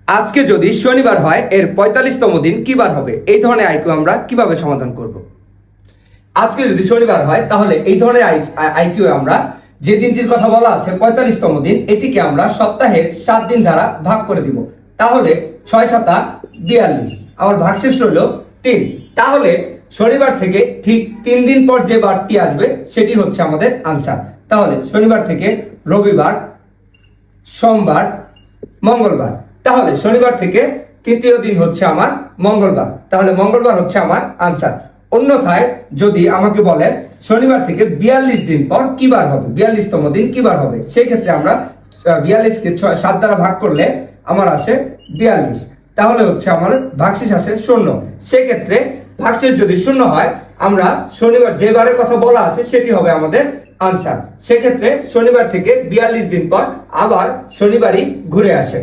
আজকে যদি শনিবার হয় এর ৪৫তম দিন কি বার হবে? এই ধরনের আইকিউ আমরা কিভাবে সমাধান করব? আজকে যদি শনিবার হয় তাহলে এই ধরনের আইকিউ আমরা যে দিনটির কথা বলা আছে ৪৫তম দিন, এটিকে আমরা সপ্তাহের 7 দিন দ্বারা ভাগ করে দিব। তাহলে ৬ ৭ ৪২, আমার ভাগশেষ রইল 3। তাহলে শনিবার থেকে ঠিক 3 দিন পর যে বারটি আসবে সেটি হচ্ছে আমাদের আনসার। তাহলে শনিবার থেকে রবিবার, সোমবার, মঙ্গলবার। তাহলে শনিবার থেকে তৃতীয় দিন হচ্ছে আমার মঙ্গলবার। তাহলে মঙ্গলবার হচ্ছে আমার আনসার। অন্যথায় যদি আমাকে বলে শনিবার থেকে ৪২ দিন পর কি বার হবে, ৪২তম দিন কি বার হবে, সেই ক্ষেত্রে আমরা ৪২কে 7 দ্বারা ভাগ করলে আমার আসে ৪২। তাহলে হচ্ছে আমার ভাগশেষ আসে 0। সেক্ষেত্রে ভাগশেষ যদি 0 হয়, আমরা শনিবার যে বারের কথা বলা আছে সেটি হবে আমাদের আনসার। সেক্ষেত্রে শনিবার থেকে ৪২ দিন পর আবার শনিবারই ঘুরে আসে।